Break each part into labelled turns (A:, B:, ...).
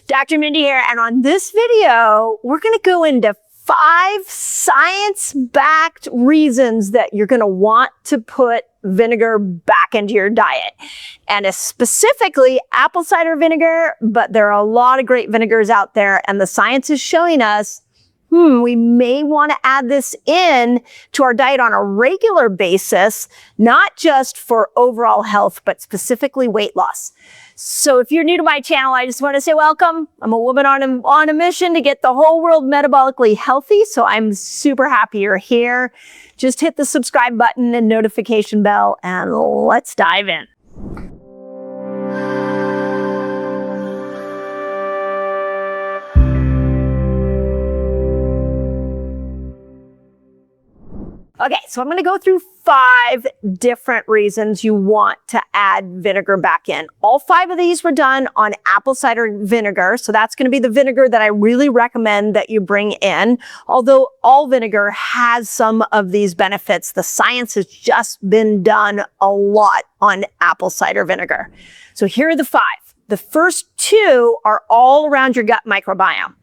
A: Dr. Mindy here, and on this video, we're going to go into 5 science-backed reasons that you're going to want to put vinegar back into your diet. And it's specifically apple cider vinegar, but there are a lot of great vinegars out there, and the science is showing us we may want to add this in to our diet on a regular basis, not just for overall health, but specifically weight loss. So if you're new to my channel, I just want to say welcome. I'm a woman on a mission to get the whole world metabolically healthy. So I'm super happy you're here. Just hit the subscribe button and notification bell, and let's dive in. Okay, so I'm going to go through 5 different reasons you want to add vinegar back in. All 5 of these were done on apple cider vinegar, so that's going to be the vinegar that I really recommend that you bring in. Although all vinegar has some of these benefits, the science has just been done a lot on apple cider vinegar. So here are the 5. The first 2 are all around your gut microbiome.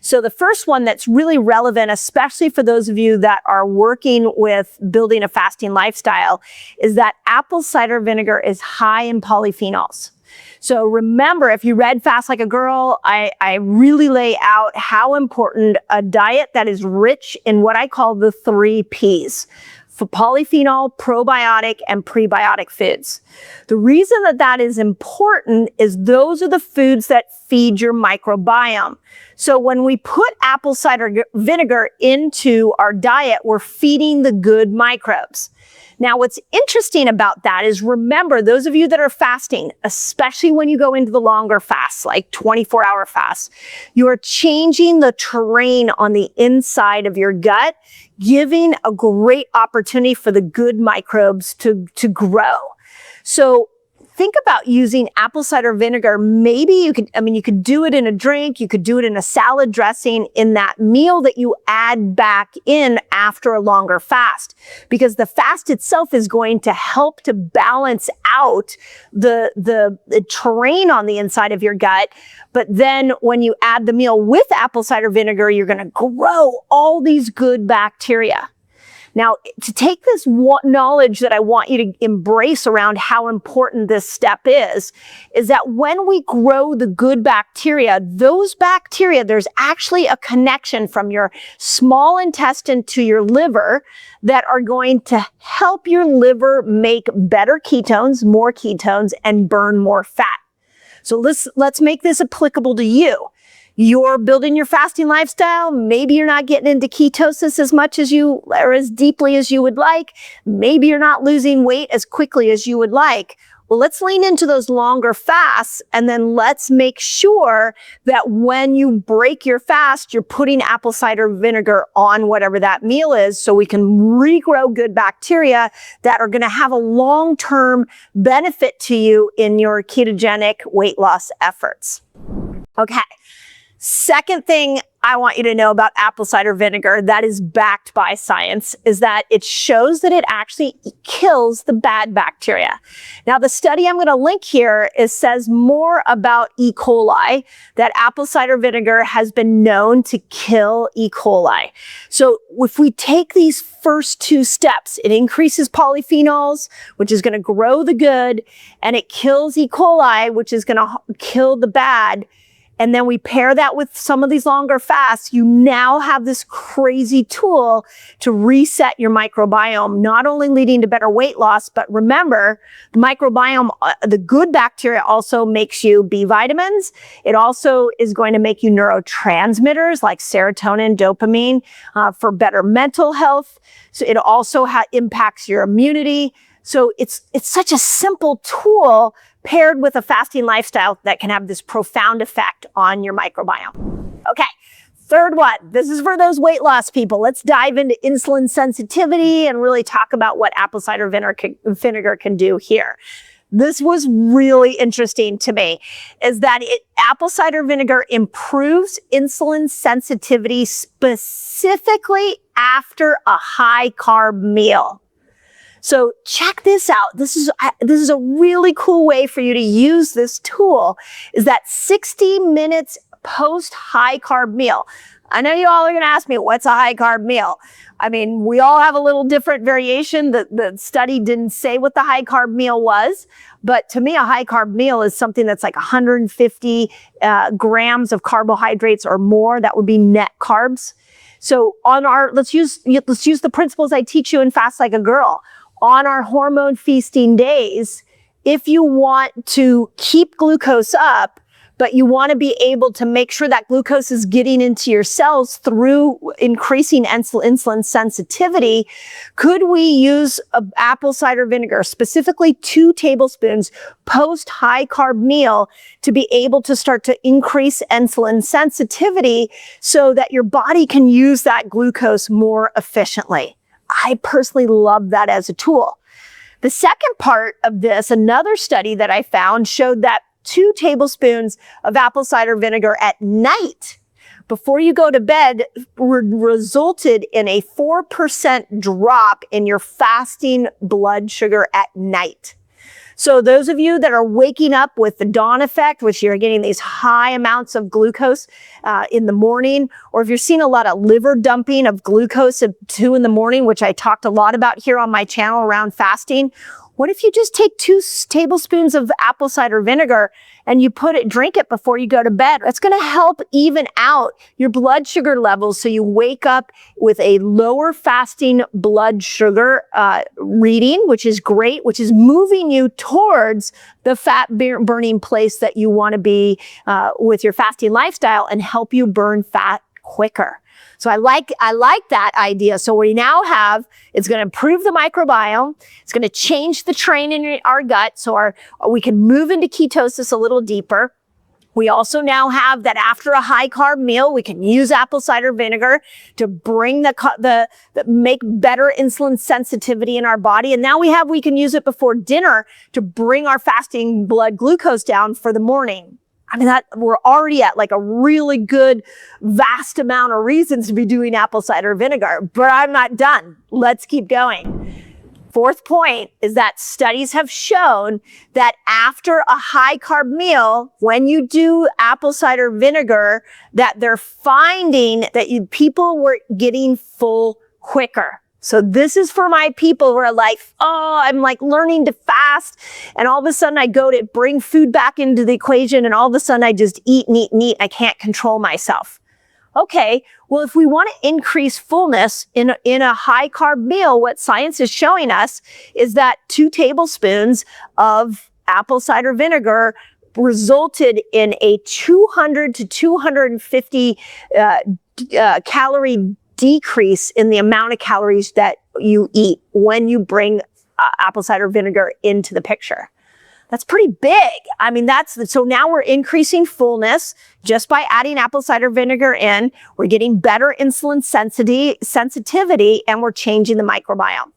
A: So the first one that's really relevant, especially for those of you that are working with building a fasting lifestyle, is that apple cider vinegar is high in polyphenols. So remember, if you read Fast Like a Girl, I really lay out how important a diet that is rich in what I call the 3 Ps. For polyphenol, probiotic, and prebiotic foods. The reason that that is important is those are the foods that feed your microbiome. So when we put apple cider vinegar into our diet, we're feeding the good microbes. Now, what's interesting about that is, remember, those of you that are fasting, especially when you go into the longer fasts, like 24-hour fasts, you are changing the terrain on the inside of your gut, giving a great opportunity for the good microbes to grow. So think about using apple cider vinegar. Maybe you could do it in a drink, you could do it in a salad dressing, in that meal that you add back in after a longer fast, because the fast itself is going to help to balance out the terrain on the inside of your gut. But then when you add the meal with apple cider vinegar, you're going to grow all these good bacteria. Now, to take this knowledge that I want you to embrace around how important this step is that when we grow the good bacteria, those bacteria, there's actually a connection from your small intestine to your liver that are going to help your liver make better ketones, more ketones, and burn more fat. So let's make this applicable to you. You're building your fasting lifestyle. Maybe you're not getting into ketosis as much as or as deeply as you would like. Maybe you're not losing weight as quickly as you would like. Well, let's lean into those longer fasts, and then let's make sure that when you break your fast, you're putting apple cider vinegar on whatever that meal is, so we can regrow good bacteria that are going to have a long-term benefit to you in your ketogenic weight loss efforts. Okay. Second thing I want you to know about apple cider vinegar that is backed by science is that it shows that it actually kills the bad bacteria. Now, the study I'm going to link here says more about E. coli, that apple cider vinegar has been known to kill E. coli. So if we take these first 2 steps, it increases polyphenols, which is going to grow the good, and it kills E. coli, which is going to kill the bad. And then we pair that with some of these longer fasts, you now have this crazy tool to reset your microbiome, not only leading to better weight loss, but remember, the microbiome, the good bacteria also makes you B vitamins. It also is going to make you neurotransmitters like serotonin, dopamine, for better mental health. So it also impacts your immunity. So it's such a simple tool paired with a fasting lifestyle that can have this profound effect on your microbiome. Okay, third one. This is for those weight loss people. Let's dive into insulin sensitivity and really talk about what apple cider vinegar can do here. This was really interesting to me, is that apple cider vinegar improves insulin sensitivity specifically after a high carb meal. So check this out. This is a really cool way for you to use this tool, is that 60 minutes post high carb meal. I know you all are going to ask me, what's a high carb meal? I mean, we all have a little different variation. The study didn't say what the high carb meal was, but to me, a high carb meal is something that's like 150 grams of carbohydrates or more. That would be net carbs. So let's use the principles I teach you in Fast Like a Girl. On our hormone feasting days, if you want to keep glucose up, but you want to be able to make sure that glucose is getting into your cells through increasing insulin sensitivity, could we use apple cider vinegar, specifically 2 tablespoons post high carb meal, to be able to start to increase insulin sensitivity so that your body can use that glucose more efficiently? I personally love that as a tool. The second part of this, another study that I found, showed that 2 tablespoons of apple cider vinegar at night before you go to bed resulted in a 4% drop in your fasting blood sugar at night. So those of you that are waking up with the dawn effect, which you're getting these high amounts of glucose in the morning, or if you're seeing a lot of liver dumping of glucose at 2 in the morning, which I talked a lot about here on my channel around fasting, what if you just take 2 tablespoons of apple cider vinegar and you drink it before you go to bed? That's going to help even out your blood sugar levels so you wake up with a lower fasting blood sugar reading, which is great, which is moving you towards the fat burning place that you want to be with your fasting lifestyle and help you burn fat quicker. So I like that idea. So we now have, it's going to improve the microbiome. It's going to change the terrain in our gut. So we can move into ketosis a little deeper. We also now have that after a high carb meal, we can use apple cider vinegar to bring make better insulin sensitivity in our body. And now we can use it before dinner to bring our fasting blood glucose down for the morning. I mean, we're already at like a really good, vast amount of reasons to be doing apple cider vinegar, but I'm not done. Let's keep going. Fourth point is that studies have shown that after a high carb meal, when you do apple cider vinegar, that they're finding that people were getting full quicker. So this is for my people who are like, oh, I'm like learning to fast. And all of a sudden I go to bring food back into the equation. And all of a sudden I just eat. I can't control myself. Okay. Well, if we want to increase fullness in a high carb meal, what science is showing us is that 2 tablespoons of apple cider vinegar resulted in a 200 to 250 calorie decrease in the amount of calories that you eat when you bring apple cider vinegar into the picture. That's pretty big. I mean, so now we're increasing fullness just by adding apple cider vinegar in. We're getting better insulin sensitivity, and we're changing the microbiome.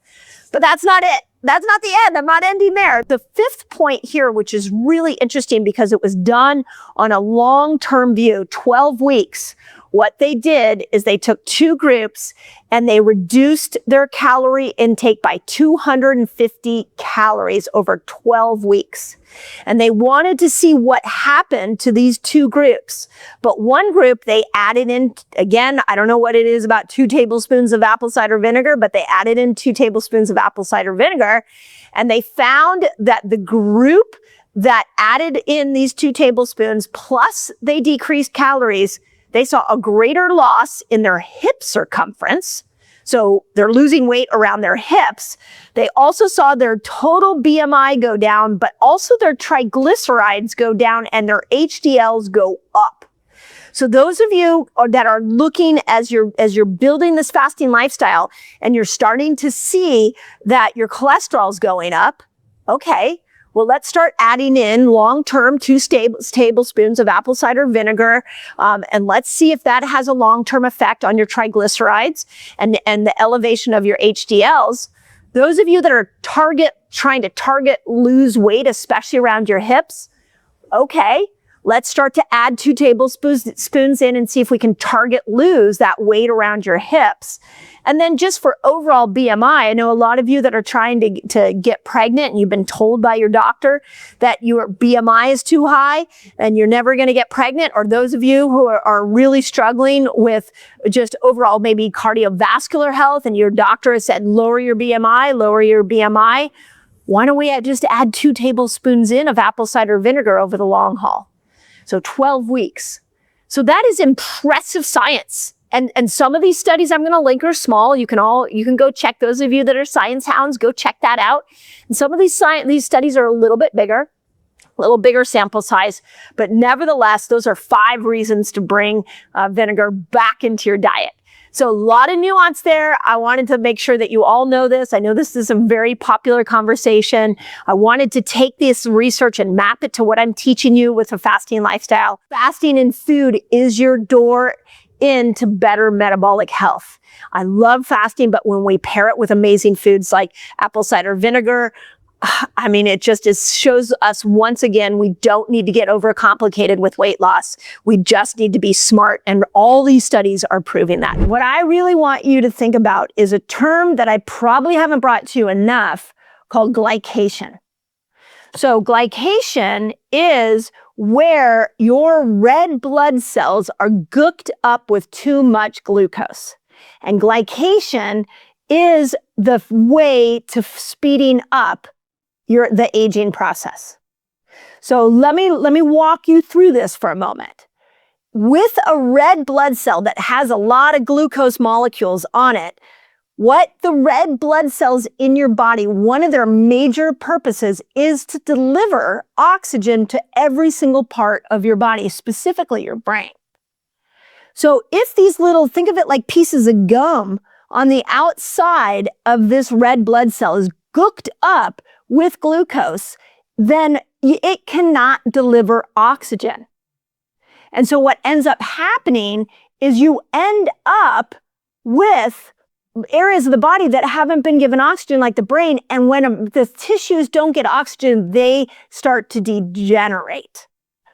A: But that's not it. That's not the end. I'm not ending there. The 5th point here, which is really interesting because it was done on a long-term view, 12 weeks. What they did is they took 2 groups and they reduced their calorie intake by 250 calories over 12 weeks. And they wanted to see what happened to these 2 groups. But one group, they added in, again, I don't know what it is about 2 tablespoons of apple cider vinegar, but they added in 2 tablespoons of apple cider vinegar. And they found that the group that added in these 2 tablespoons, plus they decreased calories, they saw a greater loss in their hip circumference. So they're losing weight around their hips. They also saw their total BMI go down, but also their triglycerides go down and their HDLs go up. So those of you that are looking as you're building this fasting lifestyle and you're starting to see that your cholesterol's going up, okay, well, let's start adding in long-term 2 tablespoons of apple cider vinegar, and let's see if that has a long-term effect on your triglycerides and the elevation of your HDLs. Those of you that are trying to lose weight, especially around your hips, okay, Let's start to add 2 tablespoons in and see if we can lose that weight around your hips. And then just for overall BMI, I know a lot of you that are trying to get pregnant and you've been told by your doctor that your BMI is too high and you're never going to get pregnant, or those of you who are really struggling with just overall maybe cardiovascular health and your doctor has said, lower your BMI, lower your BMI. Why don't we just add 2 tablespoons in of apple cider vinegar over the long haul? So 12 weeks. So that is impressive science. And some of these studies I'm going to link are small. You can go check, those of you that are science hounds, go check that out. And some of these studies are a little bigger sample size, but nevertheless, those are 5 reasons to bring vinegar back into your diet. So a lot of nuance there. I wanted to make sure that you all know this. I know this is a very popular conversation. I wanted to take this research and map it to what I'm teaching you with a fasting lifestyle. Fasting in food is your door into better metabolic health. I love fasting, but when we pair it with amazing foods like apple cider vinegar, I mean, it just shows us once again, we don't need to get overcomplicated with weight loss. We just need to be smart. And all these studies are proving that. What I really want you to think about is a term that I probably haven't brought to you enough called glycation. So glycation is where your red blood cells are gooked up with too much glucose. And glycation is the way to speeding up the aging process. So let me walk you through this for a moment. With a red blood cell that has a lot of glucose molecules on it, what the red blood cells in your body, one of their major purposes is to deliver oxygen to every single part of your body, specifically your brain. So if these think of it like pieces of gum on the outside of this red blood cell is gooked up with glucose, then it cannot deliver oxygen. And so what ends up happening is you end up with areas of the body that haven't been given oxygen, like the brain, and when the tissues don't get oxygen, they start to degenerate.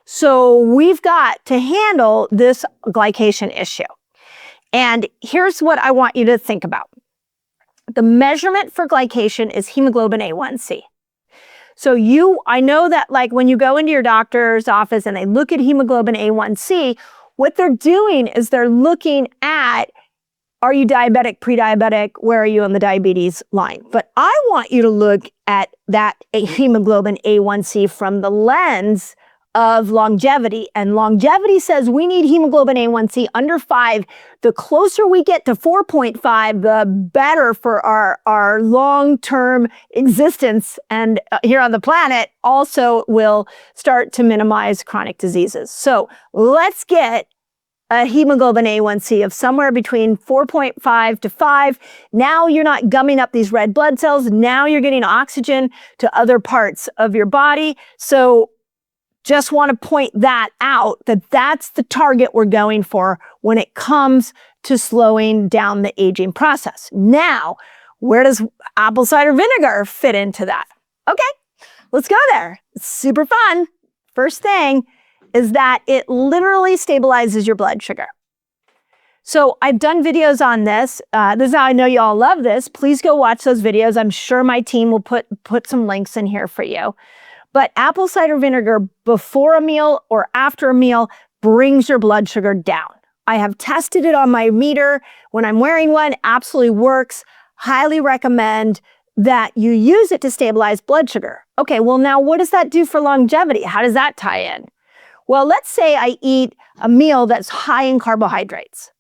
A: So we've got to handle this glycation issue. And here's what I want you to think about. The measurement for glycation is hemoglobin A1C. So I know that like when you go into your doctor's office and they look at hemoglobin A1C, what they're doing is they're looking at, are you diabetic, pre-diabetic? Where are you on the diabetes line? But I want you to look at that hemoglobin A1C from the lens of longevity. And longevity says we need hemoglobin A1C under 5. The closer we get to 4.5, the better for our long-term existence. And here on the planet also will start to minimize chronic diseases. So let's get a hemoglobin A1C of somewhere between 4.5 to 5. Now you're not gumming up these red blood cells. Now you're getting oxygen to other parts of your body. So just want to point that out, that's the target we're going for when it comes to slowing down the aging process. Now, where does apple cider vinegar fit into that? Okay, let's go there. It's super fun. First thing is that it literally stabilizes your blood sugar. So I've done videos on this. This is how I know you all love this. Please go watch those videos. I'm sure my team will put some links in here for you. But apple cider vinegar before a meal or after a meal brings your blood sugar down. I have tested it on my meter when I'm wearing one. Absolutely works. Highly recommend that you use it to stabilize blood sugar. Okay, well now what does that do for longevity? How does that tie in? Well, let's say I eat a meal that's high in carbohydrates.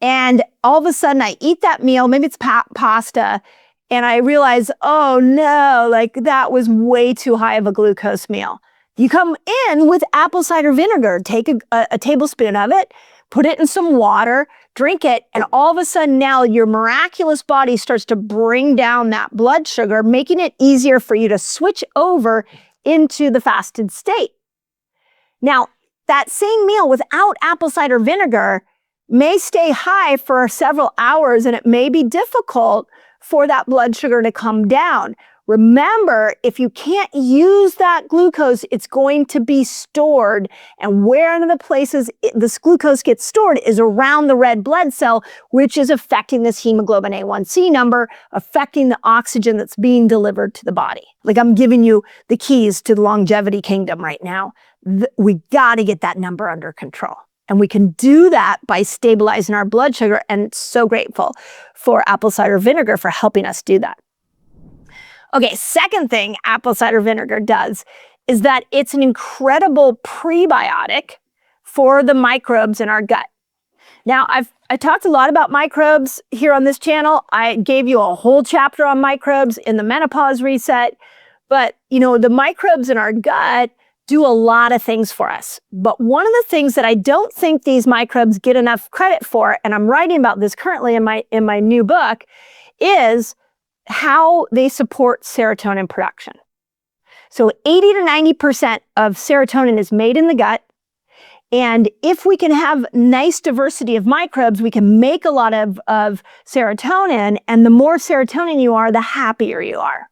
A: And all of a sudden I eat that meal, maybe it's pasta, and I realize, oh no, like that was way too high of a glucose meal. You come in with apple cider vinegar, take a tablespoon of it, put it in some water, drink it, and all of a sudden now your miraculous body starts to bring down that blood sugar, making it easier for you to switch over into the fasted state. Now, that same meal without apple cider vinegar may stay high for several hours, and it may be difficult for that blood sugar to come down. Remember, if you can't use that glucose, it's going to be stored. And where in the places this glucose gets stored is around the red blood cell, which is affecting this hemoglobin A1C number, affecting the oxygen that's being delivered to the body. Like I'm giving you the keys to the longevity kingdom right now. We got to get that number under control. And we can do that by stabilizing our blood sugar. And so grateful for apple cider vinegar for helping us do that. Okay, second thing apple cider vinegar does is that it's an incredible prebiotic for the microbes in our gut. Now, I talked a lot about microbes here on this channel. I gave you a whole chapter on microbes in the menopause reset. But, you know, the microbes in our gut do a lot of things for us. But one of the things that I don't think these microbes get enough credit for, and I'm writing about this currently in my new book, is how they support serotonin production. So 80 to 90% of serotonin is made in the gut. And if we can have nice diversity of microbes, we can make a lot of serotonin. And the more serotonin you are, the happier you are,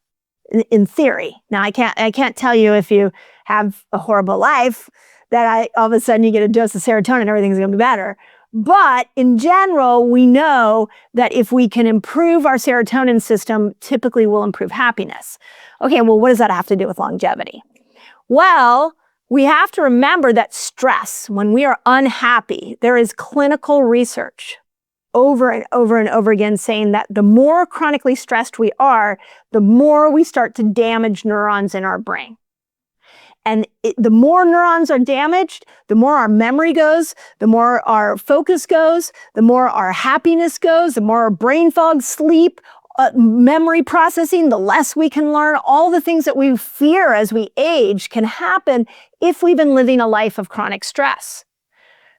A: in theory. Now, I can't tell you if you have a horrible life that all of a sudden you get a dose of serotonin, everything's going to be better. But in general, we know that if we can improve our serotonin system, typically we'll improve happiness. Okay, well, what does that have to do with longevity? Well, we have to remember that stress, when we are unhappy, there is clinical research over and over and over again saying that the more chronically stressed we are, the more we start to damage neurons in our brain. And the more neurons are damaged, the more our memory goes, the more our focus goes, the more our happiness goes, the more our brain fog, sleep, memory processing, the less we can learn. All the things that we fear as we age can happen if we've been living a life of chronic stress.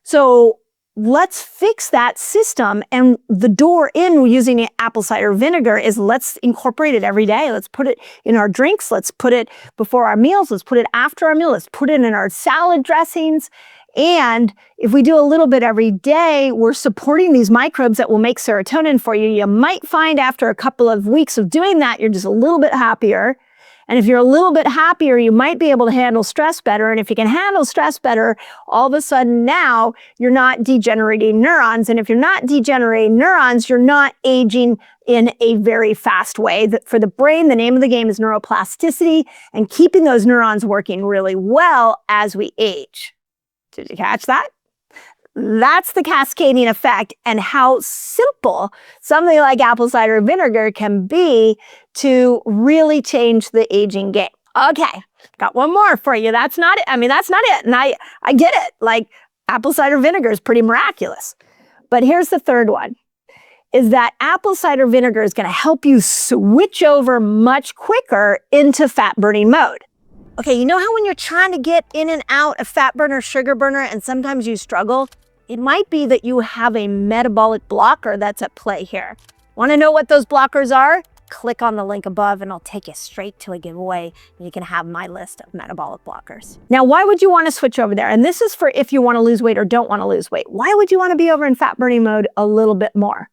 A: So let's fix that system. And the door in using apple cider vinegar is let's incorporate it every day. Let's put it in our drinks. Let's put it before our meals. Let's put it after our meal. Let's put it in our salad dressings. And if we do a little bit every day, we're supporting these microbes that will make serotonin for you. You might find after a couple of weeks of doing that, you're just a little bit happier. And if you're a little bit happier, you might be able to handle stress better. And if you can handle stress better, all of a sudden now you're not degenerating neurons. And if you're not degenerating neurons, you're not aging in a very fast way. For the brain, the name of the game is neuroplasticity and keeping those neurons working really well as we age. Did you catch that? That's the cascading effect and how simple something like apple cider vinegar can be to really change the aging game. Okay, got one more for you. That's not it. I mean, that's not it. And I get it. Like apple cider vinegar is pretty miraculous. But here's the third one, is that apple cider vinegar is going to help you switch over much quicker into fat burning mode. Okay, you know how when you're trying to get in and out of fat burner, sugar burner, and sometimes you struggle? It might be that you have a metabolic blocker that's at play here. Want to know what those blockers are? Click on the link above and I'll take you straight to a giveaway and you can have my list of metabolic blockers. Now, why would you want to switch over there? And this is for if you want to lose weight or don't want to lose weight. Why would you want to be over in fat burning mode a little bit more?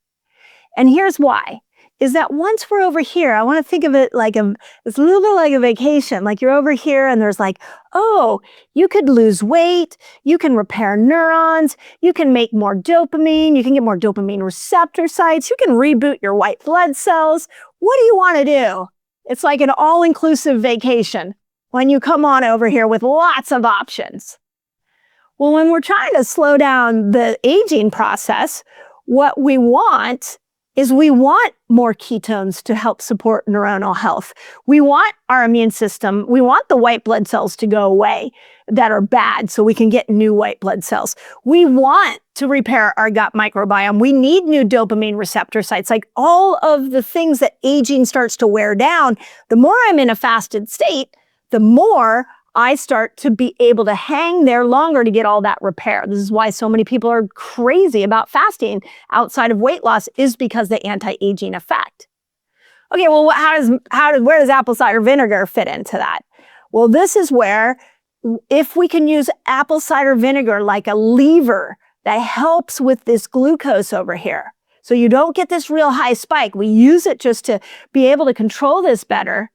A: And here's why. Is that once we're over here, I want to think of it like it's a little bit like a vacation. Like you're over here and there's like, oh, you could lose weight, you can repair neurons, you can make more dopamine, you can get more dopamine receptor sites, you can reboot your white blood cells. What do you want to do? It's like an all-inclusive vacation when you come on over here with lots of options. Well, when we're trying to slow down the aging process, what we want is we want more ketones to help support neuronal health. We want our immune system, we want the white blood cells to go away that are bad so we can get new white blood cells. We want to repair our gut microbiome. We need new dopamine receptor sites, like all of the things that aging starts to wear down. The more I'm in a fasted state, the more I start to be able to hang there longer to get all that repair. This is why so many people are crazy about fasting outside of weight loss, is because the anti-aging effect. Okay, well, where does apple cider vinegar fit into that? Well, this is where, if we can use apple cider vinegar like a lever that helps with this glucose over here, so you don't get this real high spike. We use it just to be able to control this better.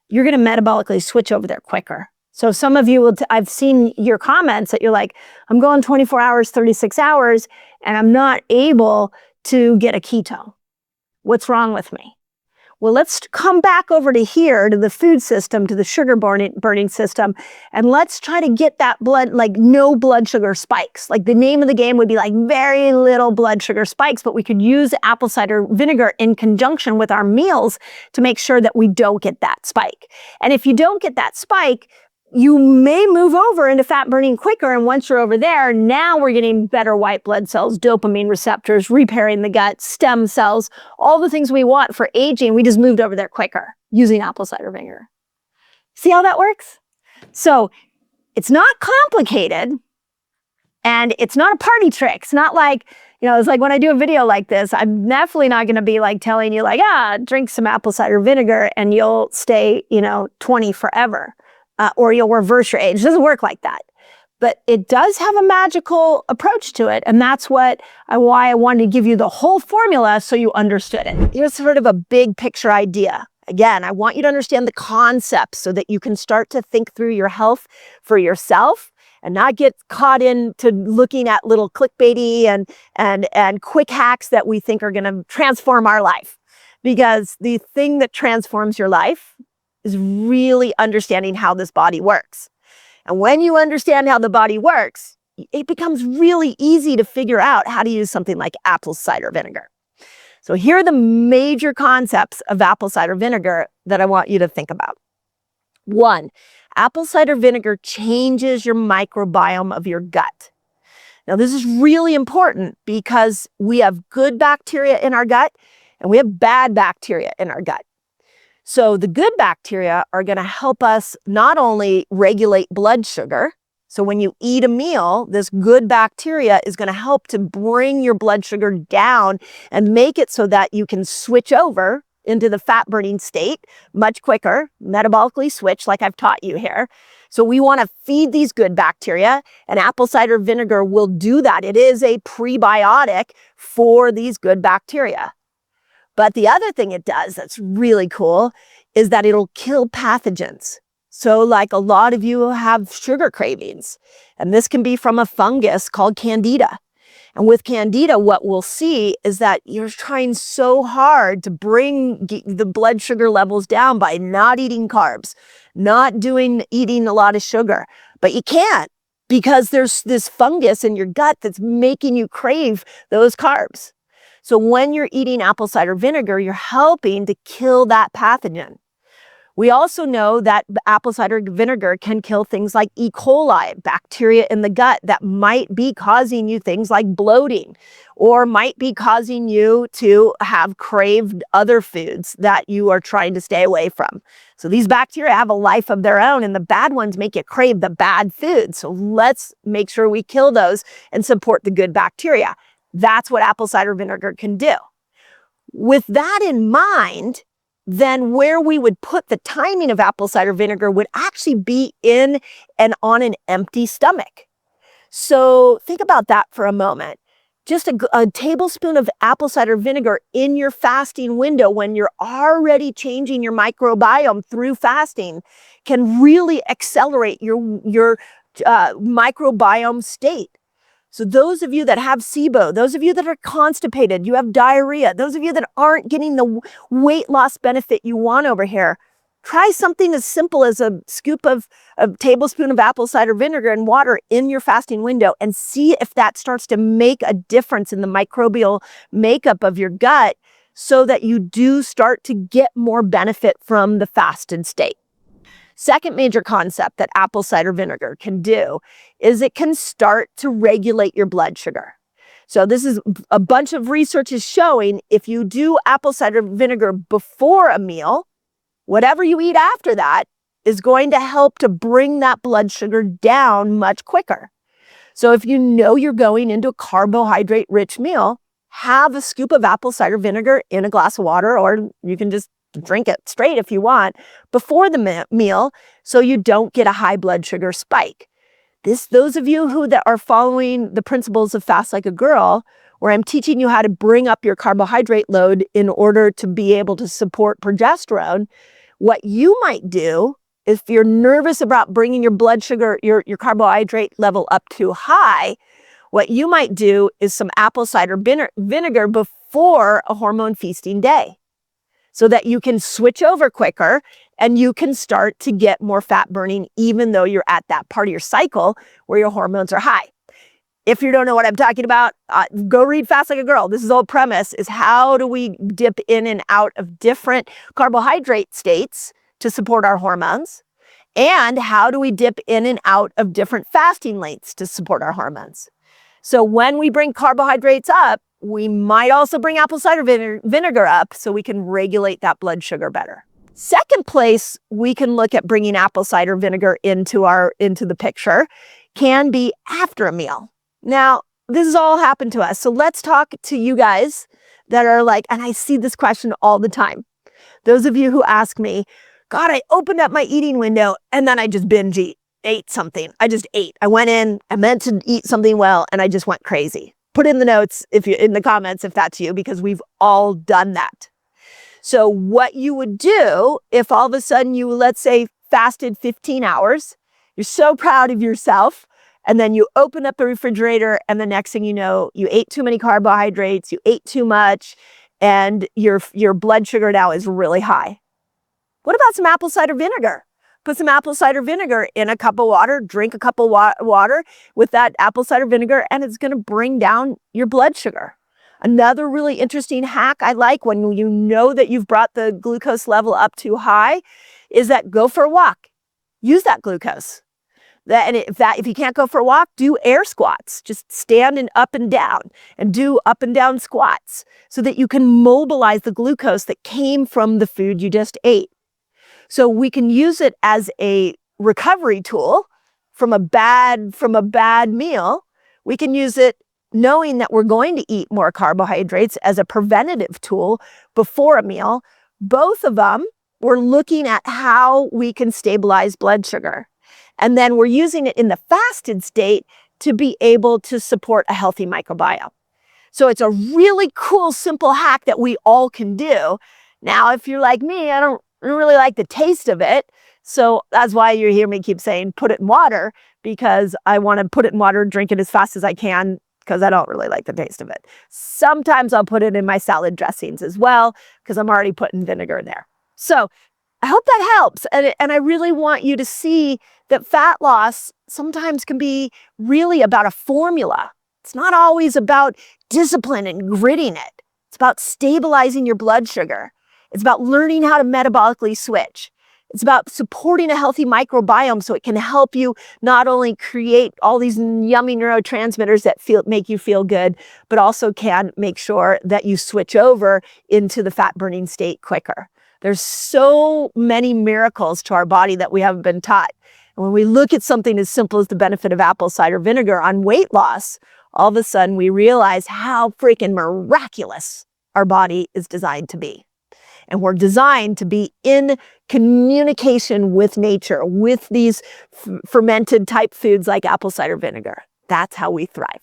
A: you're going to metabolically switch over there quicker. So some of you will, I've seen your comments that you're like, I'm going 24 hours, 36 hours, and I'm not able to get a keto. What's wrong with me? Well, let's come back over to here, to the food system, to the sugar burning system, and let's try to get that blood, like no blood sugar spikes. Like the name of the game would be like very little blood sugar spikes, but we could use apple cider vinegar in conjunction with our meals to make sure that we don't get that spike. And if you don't get that spike, you may move over into fat burning quicker. And once you're over there, now we're getting better white blood cells, dopamine receptors, repairing the gut, stem cells, all the things we want for aging. We just moved over there quicker using apple cider vinegar. See how that works? So it's not complicated and it's not a party trick. It's not like, it's like when I do a video like this, I'm definitely not going to be like telling you like, drink some apple cider vinegar and you'll stay, 20 forever. Or you'll reverse your age. It doesn't work like that. But it does have a magical approach to it. And that's why I wanted to give you the whole formula so you understood it. Here's sort of a big picture idea. Again, I want you to understand the concepts so that you can start to think through your health for yourself and not get caught into looking at little clickbaity and quick hacks that we think are going to transform our life. Because the thing that transforms your life is really understanding how this body works. And when you understand how the body works, it becomes really easy to figure out how to use something like apple cider vinegar. So here are the major concepts of apple cider vinegar that I want you to think about. 1, apple cider vinegar changes your microbiome of your gut. Now, this is really important because we have good bacteria in our gut and we have bad bacteria in our gut. So the good bacteria are going to help us not only regulate blood sugar. So when you eat a meal, this good bacteria is going to help to bring your blood sugar down and make it so that you can switch over into the fat burning state much quicker, metabolically switch like I've taught you here. So we want to feed these good bacteria, and apple cider vinegar will do that. It is a prebiotic for these good bacteria. But the other thing it does that's really cool is that it'll kill pathogens. So like a lot of you have sugar cravings, and this can be from a fungus called Candida. And with Candida, what we'll see is that you're trying so hard to bring the blood sugar levels down by not eating carbs, not eating a lot of sugar, but you can't because there's this fungus in your gut that's making you crave those carbs. So when you're eating apple cider vinegar, you're helping to kill that pathogen. We also know that apple cider vinegar can kill things like E. coli, bacteria in the gut that might be causing you things like bloating, or might be causing you to have craved other foods that you are trying to stay away from. So these bacteria have a life of their own, and the bad ones make you crave the bad food. So let's make sure we kill those and support the good bacteria. That's what apple cider vinegar can do. With that in mind, then where we would put the timing of apple cider vinegar would actually be in and on an empty stomach. So think about that for a moment. Just a tablespoon of apple cider vinegar in your fasting window when you're already changing your microbiome through fasting can really accelerate your microbiome state. So those of you that have SIBO, those of you that are constipated, you have diarrhea, those of you that aren't getting the weight loss benefit you want over here, try something as simple as a scoop of a tablespoon of apple cider vinegar and water in your fasting window and see if that starts to make a difference in the microbial makeup of your gut so that you do start to get more benefit from the fasted state. Second major concept that apple cider vinegar can do is it can start to regulate your blood sugar. So this is a bunch of research is showing if you do apple cider vinegar before a meal, whatever you eat after that is going to help to bring that blood sugar down much quicker. So if you know you're going into a carbohydrate-rich meal, have a scoop of apple cider vinegar in a glass of water, or you can just drink it straight if you want before the meal so you don't get a high blood sugar spike. Those of you that are following the principles of Fast Like a Girl, where I'm teaching you how to bring up your carbohydrate load in order to be able to support progesterone, What you might do, if you're nervous about bringing your blood sugar, your carbohydrate level up too high, what you might do is some apple cider vinegar before a hormone feasting day, so that you can switch over quicker and you can start to get more fat burning, even though you're at that part of your cycle where your hormones are high. If you don't know what I'm talking about, go read Fast Like a Girl. This is the whole premise, is how do we dip in and out of different carbohydrate states to support our hormones? And how do we dip in and out of different fasting lengths to support our hormones? So when we bring carbohydrates up, we might also bring apple cider vinegar up so we can regulate that blood sugar better. Second place we can look at bringing apple cider vinegar into the picture can be after a meal. Now, this has all happened to us. So let's talk to you guys that are like, and I see this question all the time. Those of you who ask me, God, I opened up my eating window and then I just binge ate something. I just ate. I went in, I meant to eat something well, and I just went crazy. Put in the notes in the comments if that's you, because we've all done that. So what you would do if all of a sudden you, let's say, fasted 15 hours, you're so proud of yourself, and then you open up the refrigerator and the next thing you know, you ate too many carbohydrates, you ate too much, and your blood sugar now is really high. What about some apple cider vinegar? Put some apple cider vinegar in a cup of water, drink a cup of water with that apple cider vinegar, and it's going to bring down your blood sugar. Another really interesting hack I like when you know that you've brought the glucose level up too high is that go for a walk. Use that glucose. If you can't go for a walk, do air squats. Just stand up and down and do up and down squats so that you can mobilize the glucose that came from the food you just ate. So we can use it as a recovery tool from a bad meal. We can use it knowing that we're going to eat more carbohydrates as a preventative tool before a meal. Both of them, we're looking at how we can stabilize blood sugar. And then we're using it in the fasted state to be able to support a healthy microbiome. So it's a really cool, simple hack that we all can do. Now, if you're like me, I don't really like the taste of it. So that's why you hear me keep saying, put it in water, because I want to put it in water, drink it as fast as I can, because I don't really like the taste of it. Sometimes I'll put it in my salad dressings as well, because I'm already putting vinegar in there. So I hope that helps. And I really want you to see that fat loss sometimes can be really about a formula. It's not always about discipline and gritting it. It's about stabilizing your blood sugar. It's about learning how to metabolically switch. It's about supporting a healthy microbiome so it can help you not only create all these yummy neurotransmitters that make you feel good, but also can make sure that you switch over into the fat burning state quicker. There's so many miracles to our body that we haven't been taught. And when we look at something as simple as the benefit of apple cider vinegar on weight loss, all of a sudden we realize how freaking miraculous our body is designed to be. And we're designed to be in communication with nature, with these fermented type foods like apple cider vinegar. That's how we thrive.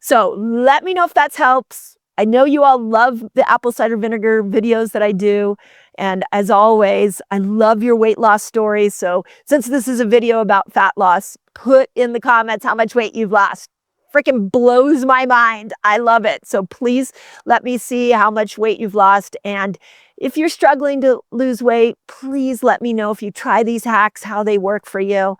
A: So let me know if that helps. I know you all love the apple cider vinegar videos that I do. And as always, I love your weight loss stories. So since this is a video about fat loss, put in the comments how much weight you've lost. Freaking blows my mind. I love it. So please let me see how much weight you've lost. And if you're struggling to lose weight, please let me know if you try these hacks, how they work for you.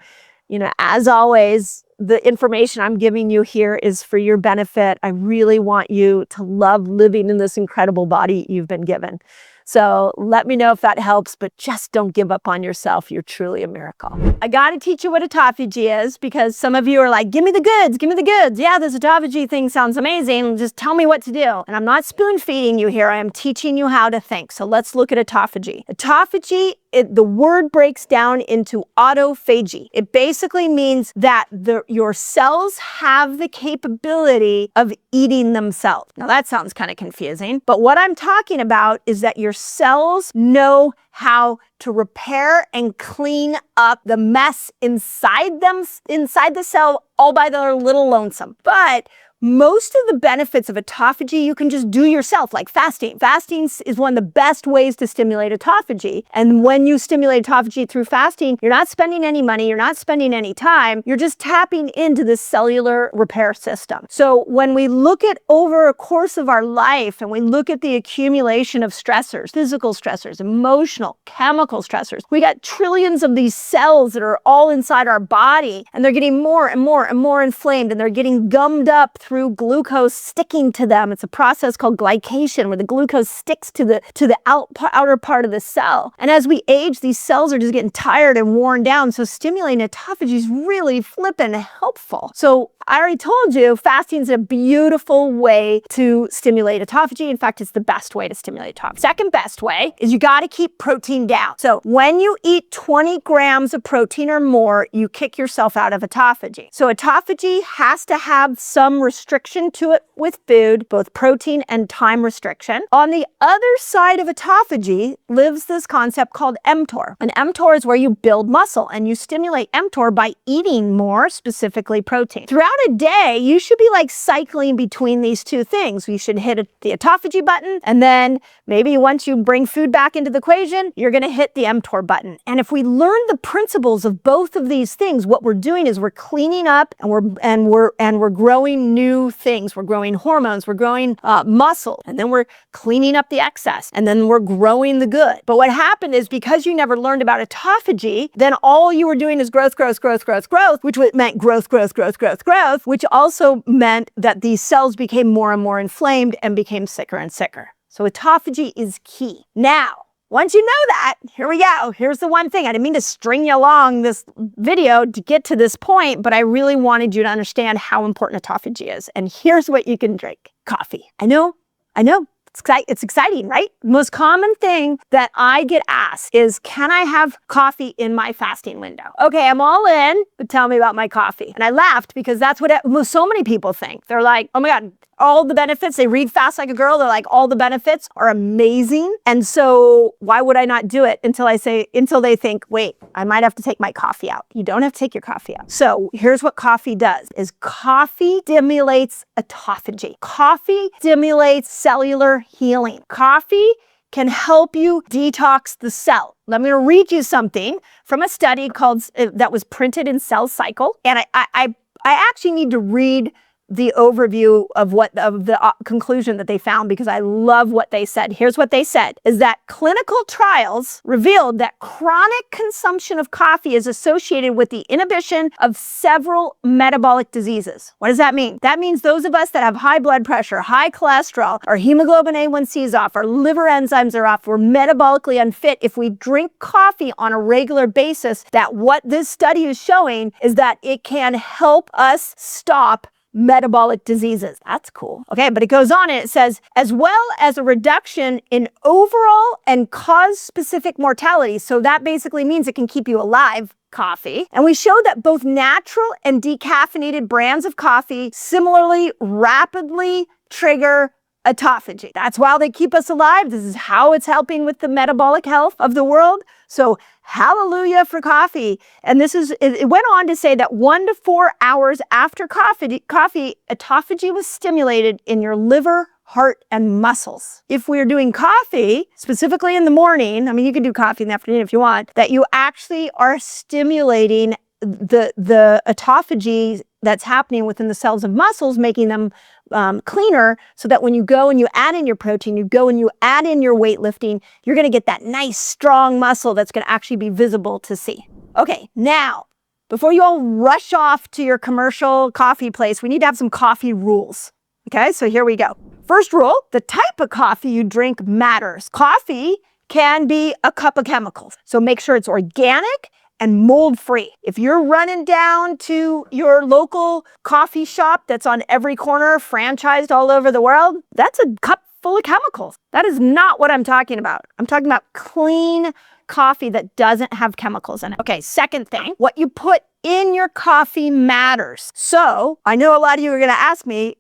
A: You know, as always, the information I'm giving you here is for your benefit. I really want you to love living in this incredible body you've been given. So let me know if that helps, but just don't give up on yourself. You're truly a miracle. I got to teach you what autophagy is, because some of you are like, give me the goods, give me the goods. Yeah, this autophagy thing sounds amazing. Just tell me what to do. And I'm not spoon feeding you here. I am teaching you how to think. So let's look at autophagy. Autophagy, the word breaks down into autophagy. It basically means that your cells have the capability of eating themselves. Now that sounds kind of confusing, but what I'm talking about is that your cells know how to repair and clean up the mess inside the cell all by their little lonesome. But most of the benefits of autophagy you can just do yourself, like fasting. Fasting is one of the best ways to stimulate autophagy. And when you stimulate autophagy through fasting, you're not spending any money, you're not spending any time, you're just tapping into the cellular repair system. So when we look at over a course of our life and we look at the accumulation of stressors, physical stressors, emotional, chemical stressors, we got trillions of these cells that are all inside our body, and they're getting more and more and more inflamed, and they're getting gummed up through glucose sticking to them. It's a process called glycation, where the glucose sticks to the outer part of the cell. And as we age, these cells are just getting tired and worn down. So stimulating autophagy is really flippin' helpful. So I already told you, fasting is a beautiful way to stimulate autophagy. In fact, it's the best way to stimulate autophagy. Second best way is you got to keep protein down. So when you eat 20 grams of protein or more, you kick yourself out of autophagy. So autophagy has to have some restriction to it with food, both protein and time restriction. On the other side of autophagy lives this concept called mTOR. And mTOR is where you build muscle, and you stimulate mTOR by eating more, specifically protein. Throughout a day, you should be like cycling between these two things. You should hit the autophagy button, and then maybe once you bring food back into the equation, you're going to hit the mTOR button. And if we learn the principles of both of these things, what we're doing is we're cleaning up, and we're growing new things. We're growing hormones, we're growing muscle, and then we're cleaning up the excess, and then we're growing the good. But what happened is, because you never learned about autophagy, then all you were doing is growth, growth, growth, growth, growth, which meant growth, growth, growth, growth, growth, which also meant that these cells became more and more inflamed and became sicker and sicker. So autophagy is key. Now, once you know that, here we go. Here's the one thing. I didn't mean to string you along this video to get to this point, but I really wanted you to understand how important autophagy is. And here's what you can drink. Coffee. I know. It's exciting, right? The most common thing that I get asked is, can I have coffee in my fasting window? Okay, I'm all in, but tell me about my coffee. And I laughed because that's what so many people think. They're like, oh my God, all the benefits. They read Fast Like a Girl. They're like, all the benefits are amazing. And so why would I not do it until they think, wait, I might have to take my coffee out. You don't have to take your coffee out. So here's what coffee does, is coffee stimulates autophagy. Coffee stimulates cellular healing. Coffee can help you detox the cell. I'm going to read you something from a study that was printed in Cell Cycle. And I actually need to read the overview of the conclusion that they found, because I love what they said. Here's what they said, is that clinical trials revealed that chronic consumption of coffee is associated with the inhibition of several metabolic diseases. What does that mean? That means those of us that have high blood pressure, high cholesterol, our hemoglobin A1C is off, our liver enzymes are off, we're metabolically unfit. If we drink coffee on a regular basis, that what this study is showing is that it can help us stop metabolic diseases. That's cool. Okay, but it goes on and it says, as well as a reduction in overall and cause-specific mortality. So that basically means it can keep you alive, coffee. And we show that both natural and decaffeinated brands of coffee similarly rapidly trigger autophagy. That's why they keep us alive. This is how it's helping with the metabolic health of the world. So hallelujah for coffee. And it went on to say that 1 to 4 hours after coffee, autophagy was stimulated in your liver, heart, and muscles. If we're doing coffee, specifically in the morning, I mean, you can do coffee in the afternoon if you want, that you actually are stimulating the autophagy that's happening within the cells of muscles, making them cleaner, so that when you go and you add in your protein, you go and you add in your weightlifting, you're going to get that nice strong muscle that's going to actually be visible to see. Okay, now, before you all rush off to your commercial coffee place, we need to have some coffee rules. Okay, so here we go. First rule, the type of coffee you drink matters. Coffee can be a cup of chemicals, so make sure it's organic and mold-free. If you're running down to your local coffee shop that's on every corner, franchised all over the world, that's a cup full of chemicals. That is not what I'm talking about. I'm talking about clean coffee that doesn't have chemicals in it. Okay, second thing, what you put in your coffee matters. So I know a lot of you are going to ask me,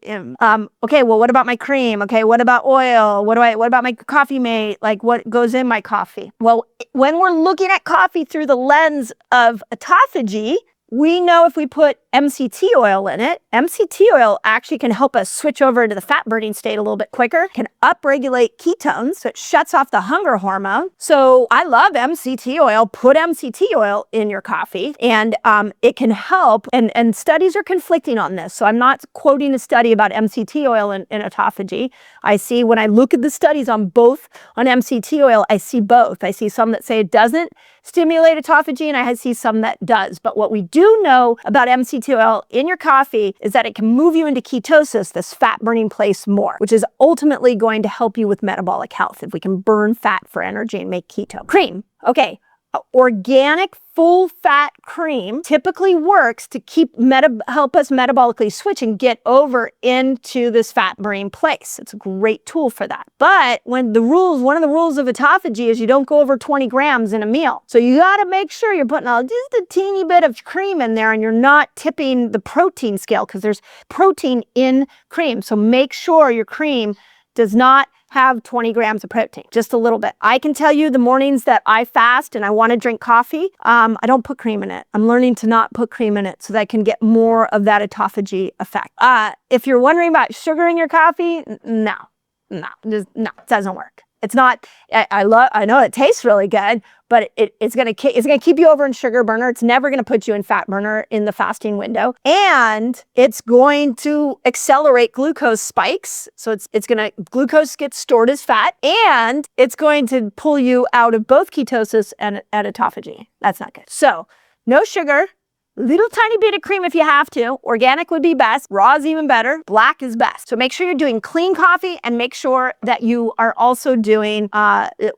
A: okay, well, what about my cream? Okay, what about oil? What about my coffee mate? Like, what goes in my coffee? Well, when we're looking at coffee through the lens of autophagy, we know if we put MCT oil in it, MCT oil actually can help us switch over to the fat burning state a little bit quicker, can upregulate ketones, so it shuts off the hunger hormone. So I love MCT oil. Put MCT oil in your coffee, and it can help. And studies are conflicting on this. So I'm not quoting a study about MCT oil in autophagy. I see, when I look at the studies on MCT oil, I see both. I see some that say it doesn't stimulate autophagy, and I see some that does. But what we do know about MCT oil in your coffee is that it can move you into ketosis, this fat burning place, more, which is ultimately going to help you with metabolic health if we can burn fat for energy and make keto. Cream. Okay. Organic full fat cream typically works to help us metabolically switch and get over into this fat burning place. It's a great tool for that. But one of the rules of autophagy is you don't go over 20 grams in a meal. So you got to make sure you're putting just a teeny bit of cream in there, and you're not tipping the protein scale, because there's protein in cream. So make sure your cream does not have 20 grams of protein, just a little bit. I can tell you the mornings that I fast and I want to drink coffee, I don't put cream in it. I'm learning to not put cream in it so that I can get more of that autophagy effect. If you're wondering about sugar in your coffee, no, it doesn't work. It's not, I know it tastes really good, but it's gonna keep you over in sugar burner. It's never gonna put you in fat burner in the fasting window. And it's going to accelerate glucose spikes. So glucose gets stored as fat, and it's going to pull you out of both ketosis and autophagy. That's not good. So no sugar. Little tiny bit of cream if you have to. Organic would be best. Raw is even better. Black is best. So make sure you're doing clean coffee, and make sure that you are also doing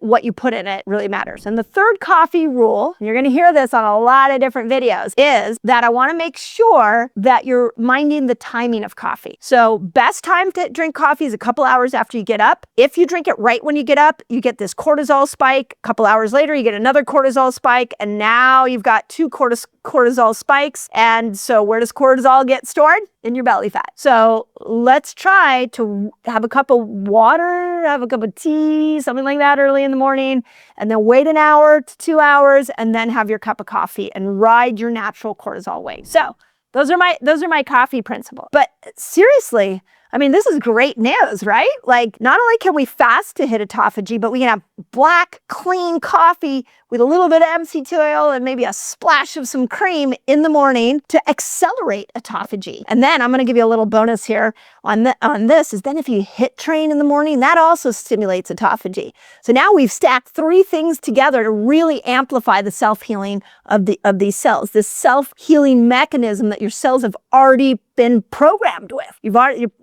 A: what you put in it really matters. And the third coffee rule, and you're going to hear this on a lot of different videos, is that I want to make sure that you're minding the timing of coffee. So best time to drink coffee is a couple hours after you get up. If you drink it right when you get up, you get this cortisol spike. A couple hours later, you get another cortisol spike, and now you've got two cortisol spikes. And so where does cortisol get stored? In your belly fat. So let's try to have a cup of water, have a cup of tea, something like that early in the morning, and then wait an hour to 2 hours, and then have your cup of coffee and ride your natural cortisol wave. So those are my coffee principles. But seriously, I mean, this is great news, right? Like, not only can we fast to hit autophagy, but we can have black, clean coffee with a little bit of MCT oil and maybe a splash of some cream in the morning to accelerate autophagy. And then I'm going to give you a little bonus here on this, is then if you hit train in the morning, that also stimulates autophagy. So now we've stacked three things together to really amplify the self-healing of these cells, this self-healing mechanism that your cells have already been programmed with.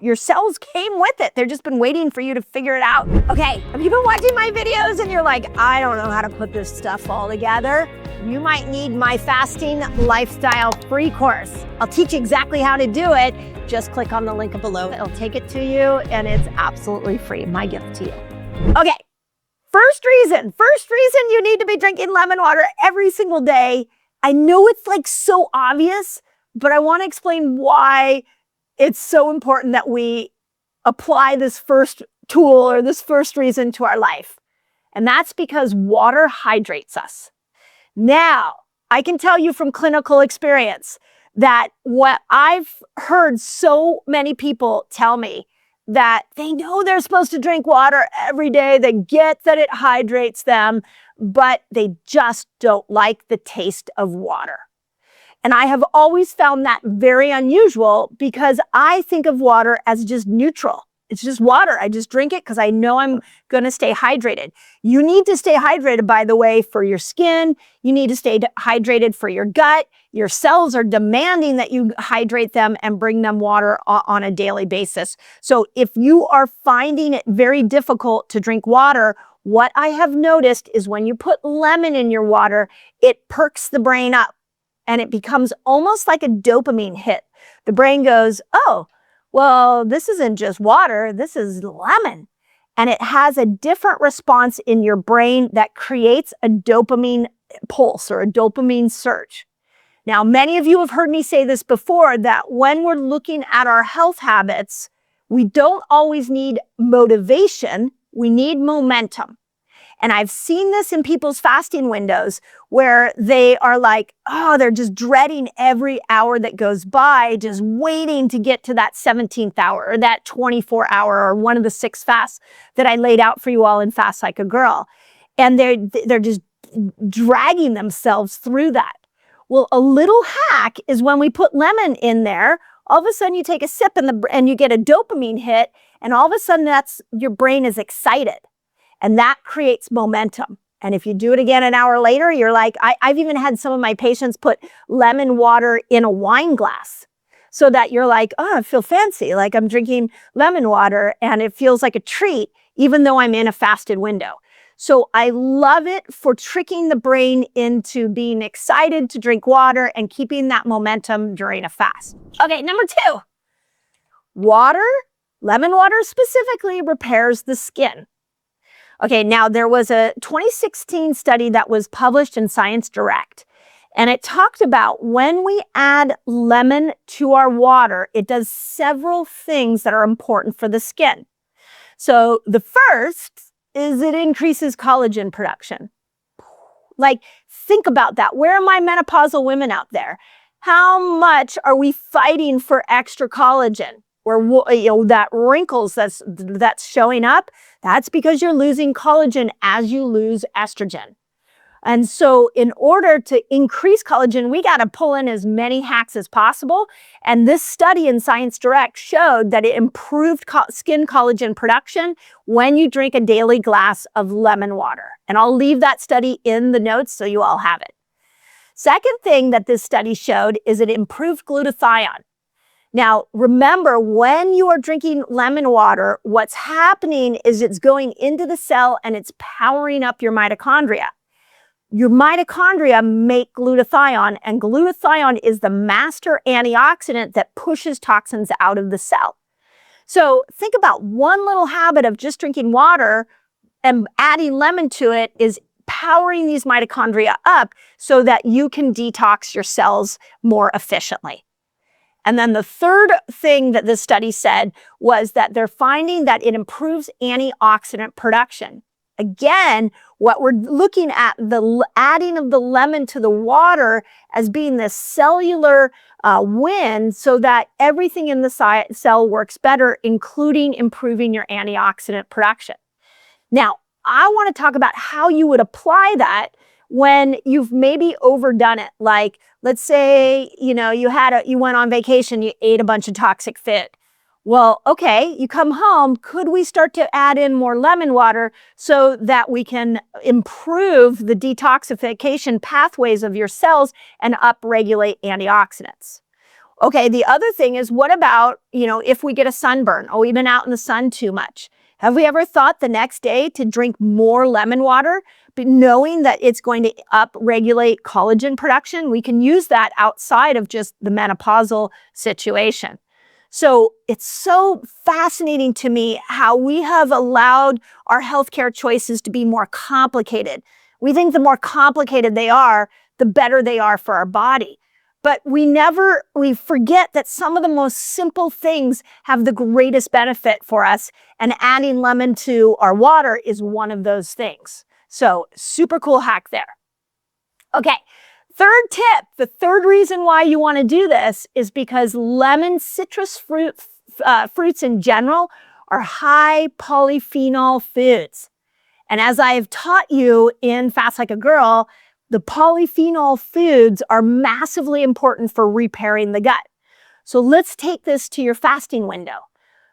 A: Your cells came with it. They've just been waiting for you to figure it out. Okay, have you been watching my videos and you're like, I don't know how to put this stuff all together? You might need my fasting lifestyle free course. I'll teach you exactly how to do it. Just click on the link below. It'll take it to you, and it's absolutely free. My gift to you. Okay, first reason you need to be drinking lemon water every single day. I know it's like so obvious, but I want to explain why it's so important that we apply this first tool or this first reason to our life. And that's because water hydrates us. Now, I can tell you from clinical experience that what I've heard so many people tell me, that they know they're supposed to drink water every day. They get that it hydrates them, but they just don't like the taste of water. And I have always found that very unusual, because I think of water as just neutral. It's just water. I just drink it because I know I'm going to stay hydrated. You need to stay hydrated, by the way, for your skin. You need to stay hydrated for your gut. Your cells are demanding that you hydrate them and bring them water on a daily basis. So if you are finding it very difficult to drink water, what I have noticed is when you put lemon in your water, it perks the brain up. And it becomes almost like a dopamine hit. The brain goes, oh, well, this isn't just water, this is lemon. And it has a different response in your brain that creates a dopamine pulse or a dopamine surge. Now, many of you have heard me say this before, that when we're looking at our health habits, we don't always need motivation, we need momentum. And I've seen this in people's fasting windows where they are like, oh, they're just dreading every hour that goes by, just waiting to get to that 17th hour or that 24 hour or one of the 6 fasts that I laid out for you all in Fast Like a Girl. And they're just dragging themselves through that. Well, a little hack is when we put lemon in there, all of a sudden you take a sip and you get a dopamine hit, and all of a sudden your brain is excited. And that creates momentum. And if you do it again an hour later, you're like, I've even had some of my patients put lemon water in a wine glass so that you're like, oh, I feel fancy, like I'm drinking lemon water and it feels like a treat, even though I'm in a fasted window. So I love it for tricking the brain into being excited to drink water and keeping that momentum during a fast. Okay, number 2, water, lemon water specifically, repairs the skin. Okay, now there was a 2016 study that was published in Science Direct, and it talked about when we add lemon to our water, it does several things that are important for the skin. So the first is it increases collagen production. Like, think about that. Where are my menopausal women out there? How much are we fighting for extra collagen? Or that wrinkles that's showing up, that's because you're losing collagen as you lose estrogen. And so in order to increase collagen, we got to pull in as many hacks as possible. And this study in Science Direct showed that it improved skin collagen production when you drink a daily glass of lemon water. And I'll leave that study in the notes so you all have it. Second thing that this study showed is it improved glutathione. Now, remember, when you are drinking lemon water, what's happening is it's going into the cell and it's powering up your mitochondria. Your mitochondria make glutathione, and glutathione is the master antioxidant that pushes toxins out of the cell. So think about one little habit of just drinking water and adding lemon to it is powering these mitochondria up so that you can detox your cells more efficiently. And then the third thing that this study said was that they're finding that it improves antioxidant production. Again, what we're looking at, the adding of the lemon to the water as being this cellular win so that everything in the cell works better, including improving your antioxidant production. Now, I want to talk about how you would apply that when you've maybe overdone it. Like, let's say, you went on vacation, you ate a bunch of toxic food. Well, okay, you come home, could we start to add in more lemon water so that we can improve the detoxification pathways of your cells and upregulate antioxidants? Okay, the other thing is, what about, if we get a sunburn? Oh, we've been out in the sun too much. Have we ever thought the next day to drink more lemon water, but knowing that it's going to upregulate collagen production? We can use that outside of just the menopausal situation. So it's so fascinating to me how we have allowed our healthcare choices to be more complicated. We think the more complicated they are, the better they are for our body. But we forget that some of the most simple things have the greatest benefit for us, and adding lemon to our water is one of those things. So super cool hack there. Okay. Third tip, the third reason why you want to do this is because lemon citrus fruits in general are high polyphenol foods. And as I have taught you in Fast Like a Girl, the polyphenol foods are massively important for repairing the gut. So let's take this to your fasting window.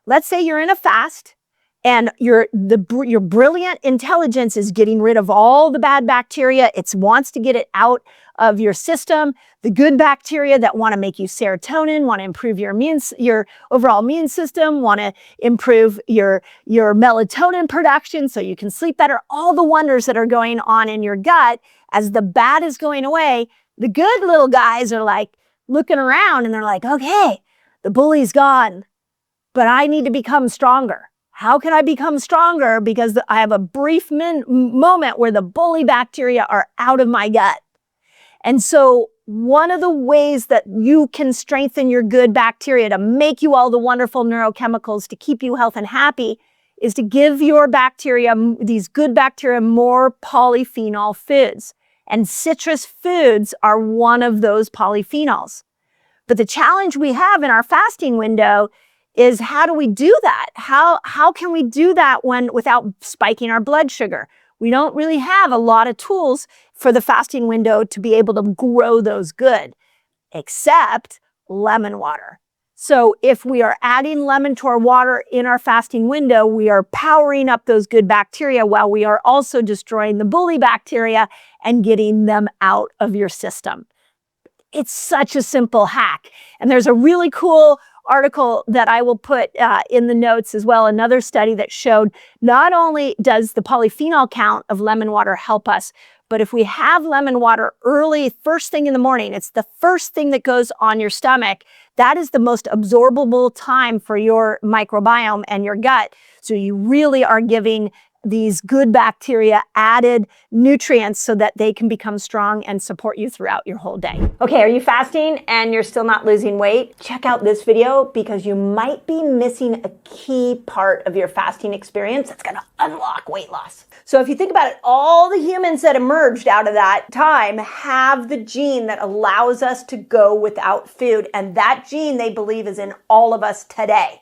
A: Let's say you're in a fast and your brilliant intelligence is getting rid of all the bad bacteria. It wants to get it out of your system. The good bacteria that want to make you serotonin, want to improve your overall immune system, want to improve your melatonin production so you can sleep better. All the wonders that are going on in your gut as the bad is going away. The good little guys are like looking around and they're like, okay, the bully's gone, but I need to become stronger. How can I become stronger? Because I have a brief moment where the bully bacteria are out of my gut. And so one of the ways that you can strengthen your good bacteria to make you all the wonderful neurochemicals to keep you healthy and happy is to give your bacteria, these good bacteria, more polyphenol foods. And citrus foods are one of those polyphenols. But the challenge we have in our fasting window is, how do we do that? How can we do that without spiking our blood sugar? We don't really have a lot of tools for the fasting window to be able to grow those good, except lemon water. So if we are adding lemon to our water in our fasting window, we are powering up those good bacteria while we are also destroying the bully bacteria and getting them out of your system. It's such a simple hack. And there's a really cool article that I will put in the notes as well, another study that showed not only does the polyphenol count of lemon water help us, but if we have lemon water early, first thing in the morning, it's the first thing that goes on your stomach. That is the most absorbable time for your microbiome and your gut. So you really are giving these good bacteria added nutrients so that they can become strong and support you throughout your whole day. Okay, are you fasting and you're still not losing weight? Check out this video because you might be missing a key part of your fasting experience that's gonna unlock weight loss. So if you think about it, all the humans that emerged out of that time have the gene that allows us to go without food, and that gene they believe is in all of us today.